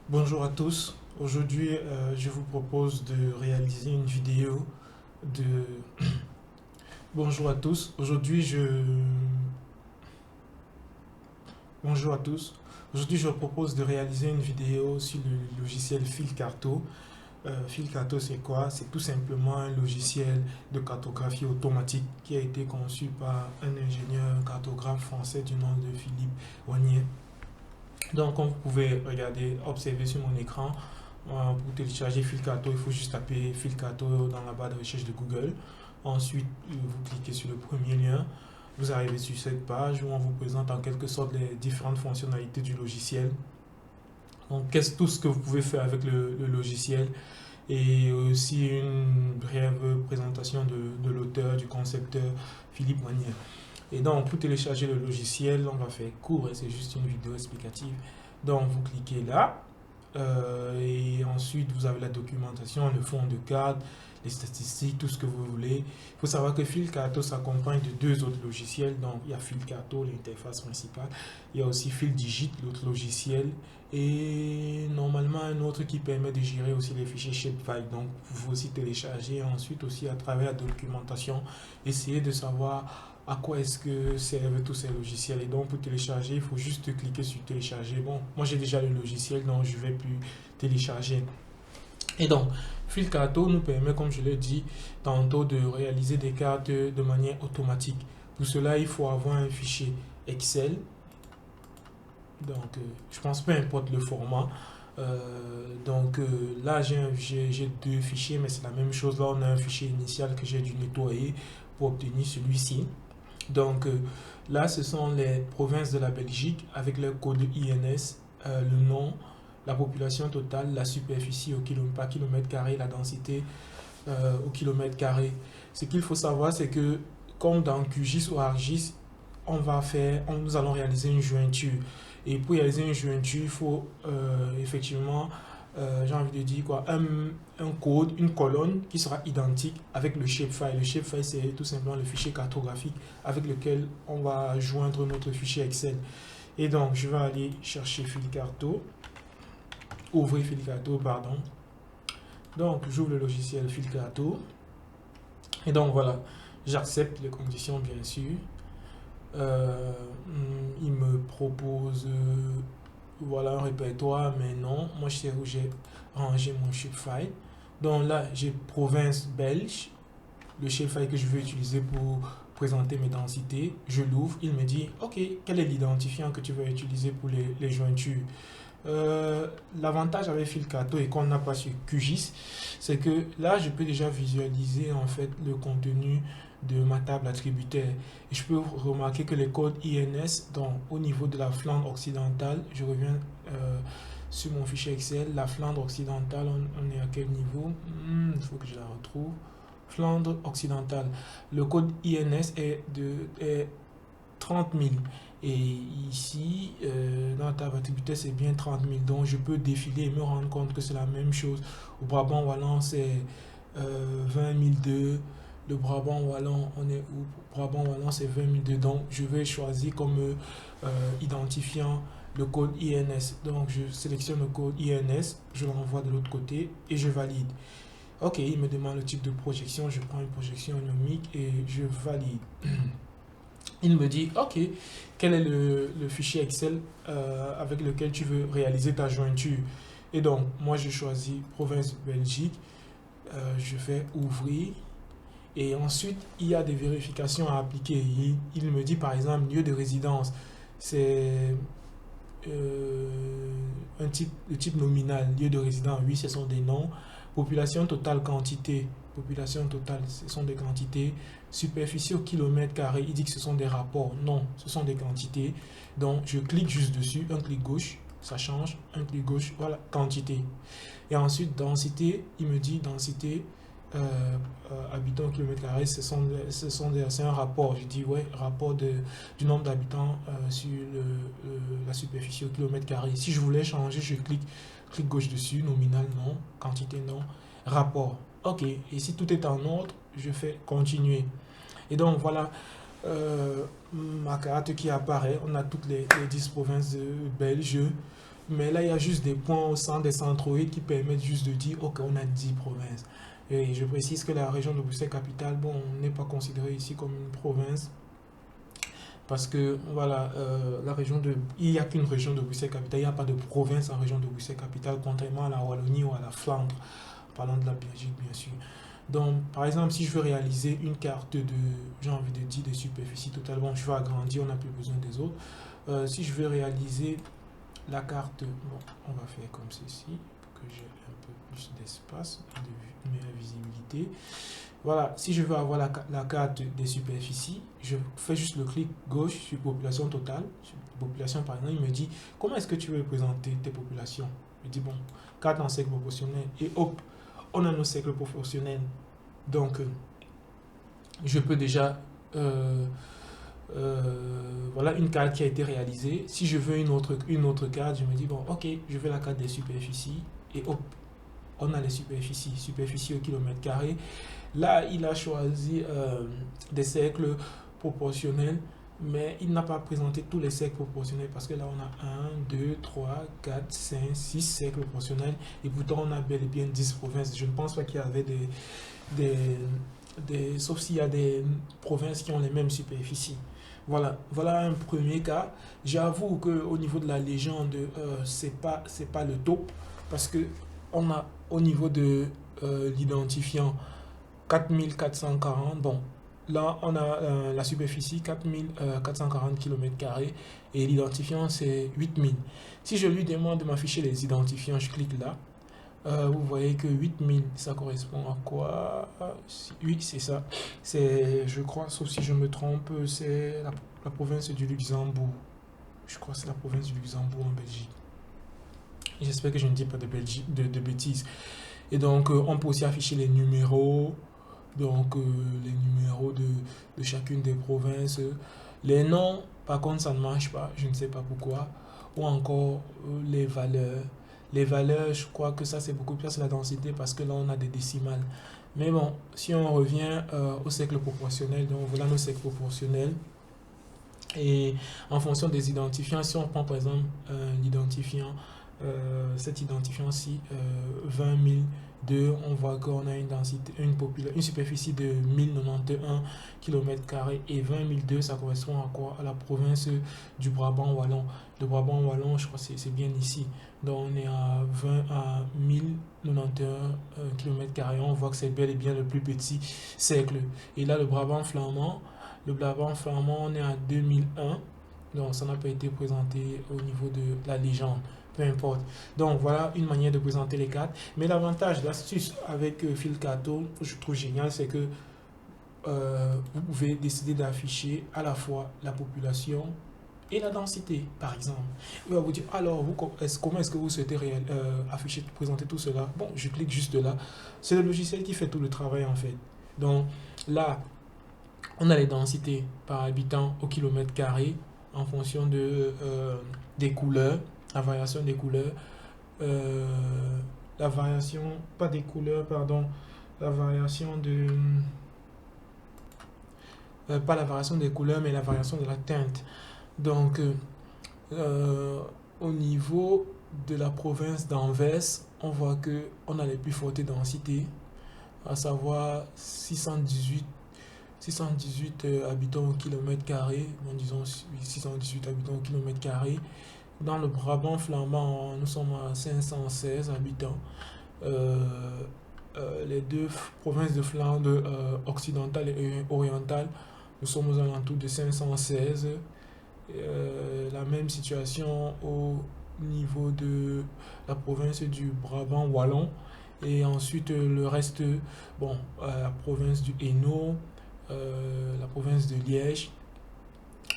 Bonjour à tous. Aujourd'hui, je vous propose de réaliser une vidéo de... Bonjour à tous. Bonjour à tous. Aujourd'hui, je vous propose de réaliser une vidéo sur le logiciel Fil-Carto. Fil-Carto, c'est quoi? C'est tout simplement un logiciel de cartographie automatique qui a été conçu par un ingénieur cartographe français du nom de Philippe Wagnier. Donc, comme vous pouvez regarder, observer sur mon écran, pour télécharger Filcato, il faut juste taper Filcato dans la barre de recherche de Google. Ensuite, vous cliquez sur le premier lien. Vous arrivez sur cette page où on vous présente en quelque sorte les différentes fonctionnalités du logiciel. Donc, qu'est-ce tout ce que vous pouvez faire avec le logiciel et aussi une brève présentation de l'auteur, du concepteur Philippe Wagnier. Et donc, pour télécharger le logiciel, on va faire court, c'est juste une vidéo explicative. Donc, vous cliquez là. Et ensuite, vous avez la documentation, le fond de carte, les statistiques, tout ce que vous voulez. Il faut savoir que Filcato s'accompagne de deux autres logiciels. Donc, il y a Filcato, l'interface principale. Il y a aussi Fildigit, l'autre logiciel. Et normalement, un autre qui permet de gérer aussi les fichiers shapefile. Donc, vous pouvez aussi télécharger. Et ensuite, aussi à travers la documentation, essayer de savoir à quoi est-ce que servent tous ces logiciels. Et donc, pour télécharger, il faut juste cliquer sur télécharger. Bon, moi j'ai déjà le logiciel, donc je ne vais plus télécharger. Et donc, Filcato nous permet, comme je l'ai dit tantôt, de réaliser des cartes de manière automatique. Pour cela, il faut avoir un fichier Excel. Donc, je pense peu importe le format. Là, j'ai deux fichiers, mais c'est la même chose. Là, on a un fichier initial que j'ai dû nettoyer pour obtenir celui-ci. Donc là, ce sont les provinces de la Belgique avec leur code INS, le nom, la population totale, la superficie au par kilomètre carré, la densité au kilomètre carré. Ce qu'il faut savoir, c'est que comme dans QGIS ou ArcGIS, nous allons réaliser une jointure. Et pour réaliser une jointure, il faut effectivement, j'ai envie de dire quoi, un code, une colonne qui sera identique avec le shapefile. Le shapefile, c'est tout simplement le fichier cartographique avec lequel on va joindre notre fichier Excel. Et donc, je vais aller chercher Filcarto, ouvrir Filcarto, pardon. Donc, j'ouvre le logiciel Filcarto. Et donc, voilà, j'accepte les conditions, bien sûr. Euh, il me propose voilà un répertoire, mais non, moi je sais où j'ai rangé mon shapefile. Donc là, j'ai province belge, le shapefile que je veux utiliser pour présenter mes densités. Je l'ouvre, il me dit, ok, quel est l'identifiant que tu veux utiliser pour les jointures? L'avantage avec Filcato et qu'on n'a pas sur QGIS, c'est que là, je peux déjà visualiser en fait le contenu de ma table attributaire. Et je peux remarquer que les codes INS, donc au niveau de la Flandre occidentale, je reviens sur mon fichier Excel, la Flandre occidentale, on est à quel niveau? Il faut que je la retrouve. Flandre occidentale. Le code INS est 30 000. Et ici, dans la table attributaire, c'est bien 30 000. Donc, je peux défiler et me rendre compte que c'est la même chose. Au Brabant Wallon, c'est 20 002. Le Brabant Wallon, on est où? Brabant Wallon, c'est 20 002. Donc, je vais choisir comme identifiant le code INS. Donc, je sélectionne le code INS, je l'envoie de l'autre côté et je valide. Ok, il me demande le type de projection. Je prends une projection nomique et je valide. Il me dit, ok, quel est le fichier Excel avec lequel tu veux réaliser ta jointure? Et donc, moi, je choisis province Belgique. Je fais ouvrir. Et ensuite, il y a des vérifications à appliquer. Il me dit, par exemple, lieu de résidence. C'est le type nominal, lieu de résidence. Oui, ce sont des noms. Population totale, quantité. Population totale, ce sont des quantités. Superficie au kilomètre carré, il dit que ce sont des rapports. Non, ce sont des quantités. Donc, je clique juste dessus, un clic gauche, ça change, un clic gauche, voilà, quantité. Et ensuite, densité, il me dit densité, habitants au kilomètre carré, c'est un rapport. Je dis, ouais, rapport du nombre d'habitants sur la superficie au kilomètre carré. Si je voulais changer, je clique gauche dessus, nominal, non, quantité, non, rapport. Ok, et si tout est en ordre, je fais continuer. Et donc voilà ma carte qui apparaît. On a toutes les 10 provinces belges. Mais là, il y a juste des points au centre des centroïdes qui permettent juste de dire, ok, on a 10 provinces. Et je précise que la région de Bruxelles-Capitale, bon, n'est pas considérée ici comme une province parce que, voilà, il n'y a qu'une région de Bruxelles-Capitale, il n'y a pas de province en région de Bruxelles-Capitale, contrairement à la Wallonie ou à la Flandre, parlant de la Belgique, bien sûr. Donc, par exemple, si je veux réaliser une carte de, j'ai envie de dire, de superficie totale, bon, je veux agrandir, on n'a plus besoin des autres. Si je veux réaliser la carte, bon, on va faire comme ceci, pour que j'ai un peu plus d'espace, de meilleure visibilité. Voilà, si je veux avoir la carte des superficies, je fais juste le clic gauche sur population totale, sur population par exemple, il me dit comment est-ce que tu veux représenter tes populations. Je dis bon, carte en cercle proportionnel, et hop, on a nos cercles proportionnels. Donc, je peux déjà voilà une carte qui a été réalisée. Si je veux une autre carte, je me dis bon, ok, je veux la carte des superficies, et hop, on a les superficies au kilomètre carré. Là, il a choisi des cercles proportionnels, mais il n'a pas présenté tous les cercles proportionnels parce que là, on a 1, 2, 3, 4, 5, 6 cercles proportionnels et pourtant, on a bel et bien 10 provinces. Je ne pense pas qu'il y avait sauf s'il y a des provinces qui ont les mêmes superficies. Voilà, voilà un premier cas. J'avoue qu'au niveau de la légende, c'est pas le top parce que on a au niveau de l'identifiant 4440. Bon, là, on a la superficie 4440 km² et l'identifiant, c'est 8000. Si je lui demande de m'afficher les identifiants, je clique là. Vous voyez que 8000, ça correspond à quoi? Oui, c'est ça. C'est, je crois, sauf si je me trompe, c'est la province du Luxembourg. Je crois que c'est la province du Luxembourg en Belgique. J'espère que je ne dis pas de bêtises. Et donc, on peut aussi afficher les numéros. Donc, les numéros de chacune des provinces. Les noms, par contre, ça ne marche pas. Je ne sais pas pourquoi. Ou encore les valeurs. Les valeurs, je crois que ça, c'est beaucoup plus la densité parce que là, on a des décimales. Mais bon, si on revient au cercle proportionnel, donc voilà nos cercles proportionnels. Et en fonction des identifiants, si on prend par exemple l'identifiant, cet identifiant-ci, 20 002, on voit qu'on a une densité, une superficie de 1091 km² et 20 002, ça correspond à quoi? À la province du Brabant Wallon. Le Brabant Wallon, je crois que c'est bien ici. Donc on est à 1091 km². On voit que c'est bel et bien le plus petit cercle. Et là, le Brabant flamand, on est à 2001. Donc, ça n'a pas été présenté au niveau de la légende. Peu importe. Donc, voilà une manière de présenter les cartes. Mais l'avantage, l'astuce avec Fil Carto, que je trouve génial, c'est que vous pouvez décider d'afficher à la fois la population et la densité, par exemple. Il va vous dire, alors, comment est-ce que vous souhaitez afficher, présenter tout cela? Bon, je clique juste là. C'est le logiciel qui fait tout le travail, en fait. Donc, là, on a les densités par habitant au kilomètre² en fonction des couleurs, la variation des couleurs, la variation, pas des couleurs, pardon, la variation de, pas la variation des couleurs, mais la variation de la teinte. Donc, au niveau de la province d'Anvers, on voit que on a les plus fortes densités, à savoir 618 habitants au kilomètre², bon, disons 618 habitants au kilomètre². Dans le Brabant flamand, nous sommes à 516 habitants. Les deux provinces de Flandre occidentale et orientale, nous sommes aux alentours de 516. La même situation au niveau de la province du Brabant wallon. Et ensuite, le reste, bon, la province du Hainaut, la province de Liège,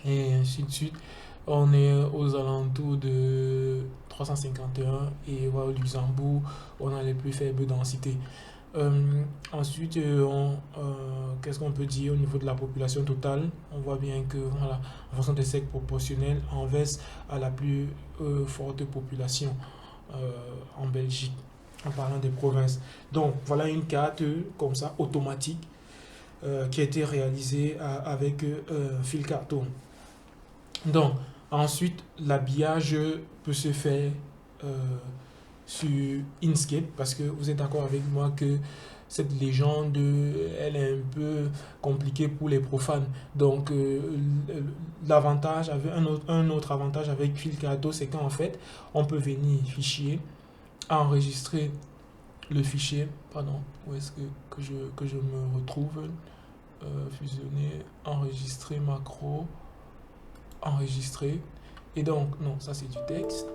et ainsi de suite. On est aux alentours de 351 et voilà, au Luxembourg, on a les plus faibles densités. Ensuite, qu'est-ce qu'on peut dire au niveau de la population totale? On voit bien que, voilà, en fonction des cercles proportionnels, Anvers a la plus forte population en Belgique, en parlant des provinces. Donc, voilà une carte comme ça, automatique, qui a été réalisée avec Fil Carto. Donc, ensuite, l'habillage peut se faire sur Inkscape, parce que vous êtes d'accord avec moi que cette légende, elle est un peu compliquée pour les profanes. Donc, l'avantage, un autre avantage avec Filcato, c'est qu'en fait, on peut venir fichier, enregistrer le fichier, pardon, où est-ce que je me retrouve, fusionner, enregistrer macro, enregistrer, et donc, non, ça c'est du texte,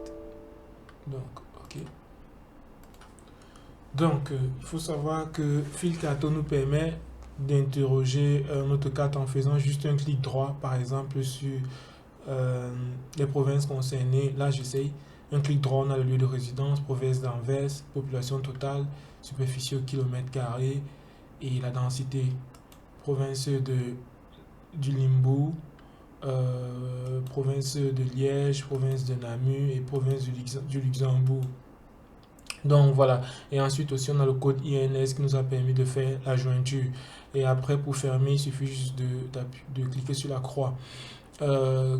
donc, ok. Donc, il faut savoir que Filcato nous permet d'interroger notre carte en faisant juste un clic droit, par exemple, sur les provinces concernées. Là, j'essaye. Un clic droit, on a le lieu de résidence, province d'Anvers, population totale, superficie au kilomètre carré et la densité. Province du Limbourg, province de Liège, province de Namur et province du Luxembourg. Donc voilà, et ensuite aussi on a le code INS qui nous a permis de faire la jointure. Et après pour fermer, il suffit juste de cliquer sur la croix.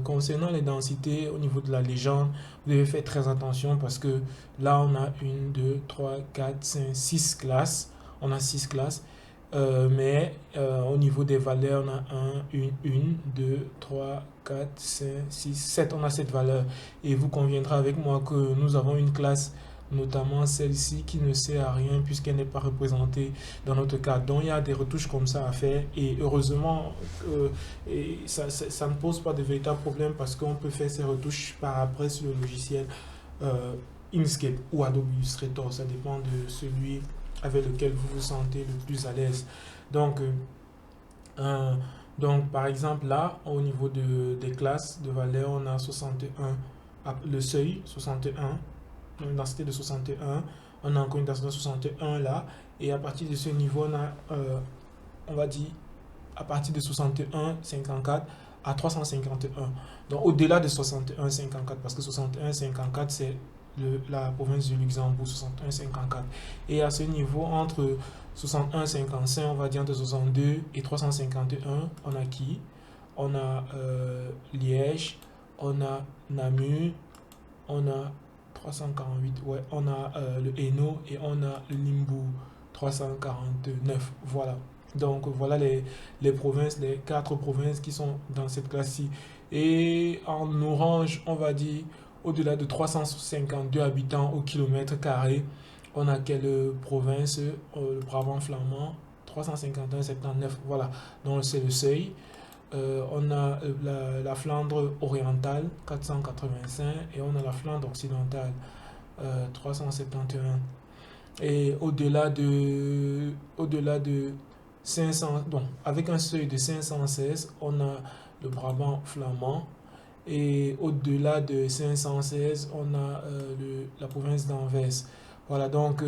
Concernant les densités au niveau de la légende, vous devez faire très attention parce que là on a 1, 2, 3, 4, 5, 6 classes. On a 6 classes. Mais au niveau des valeurs, on a 1, 2, 3, 4, 5, 6, 7. On a 7 valeurs. Et vous conviendrez avec moi que nous avons une classe, notamment celle-ci, qui ne sert à rien puisqu'elle n'est pas représentée dans notre carte. Donc il y a des retouches comme ça à faire. Et heureusement, ça ne pose pas de véritables problèmes parce qu'on peut faire ces retouches par après sur le logiciel Inkscape ou Adobe Illustrator. Ça dépend de celui avec lequel vous vous sentez le plus à l'aise. Donc, par exemple, là, au niveau des classes de valeur, on a 61, le seuil 61, une densité de 61, on a encore une densité de 61 là, et à partir de ce niveau, on a, on va dire, à partir de 61, 54 à 351. Donc, au-delà de 61, 54, parce que 61, 54, c'est la province du Luxembourg, 61-54. Et à ce niveau, entre 61-55, on va dire entre 62 et 351, on a qui? On a Liège, on a Namur, on a 348, ouais, on a le Hainaut et on a le Limbourg, 349. Voilà. Donc voilà les provinces, les 4 provinces qui sont dans cette classe-ci. Et en orange, on va dire au-delà de 352 habitants au kilomètre carré, on a quelle province? Le Brabant flamand, 351,79. Voilà, donc c'est le seuil. On a la Flandre orientale, 485, et on a la Flandre occidentale, 371. Et au-delà de 500, donc avec un seuil de 516, on a le Brabant flamand. Et au-delà de 516, on a la province d'Anvers. Voilà, donc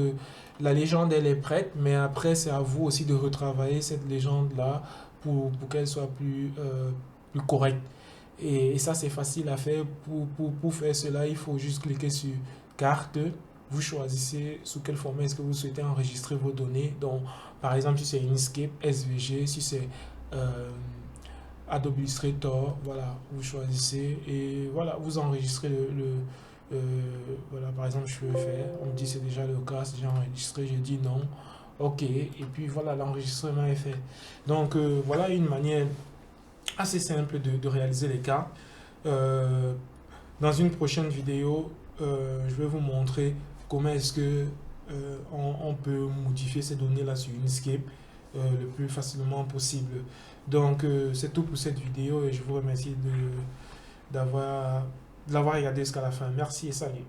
la légende, elle est prête, mais après, c'est à vous aussi de retravailler cette légende-là pour qu'elle soit plus correcte. Et ça, c'est facile à faire. Pour faire cela, il faut juste cliquer sur carte. Vous choisissez sous quel format est-ce que vous souhaitez enregistrer vos données. Donc, par exemple, si c'est Inkscape, SVG, si c'est Adobe Illustrator, voilà, vous choisissez et voilà, vous enregistrez voilà, par exemple, je peux faire, on me dit c'est déjà le cas, c'est déjà enregistré, j'ai dit non, ok, et puis voilà, l'enregistrement est fait. Donc, voilà une manière assez simple de réaliser les cas. Dans une prochaine vidéo, je vais vous montrer comment est-ce que on peut modifier ces données-là sur Inkscape le plus facilement possible. Donc, c'est tout pour cette vidéo et je vous remercie de l'avoir regardé jusqu'à la fin. Merci et salut.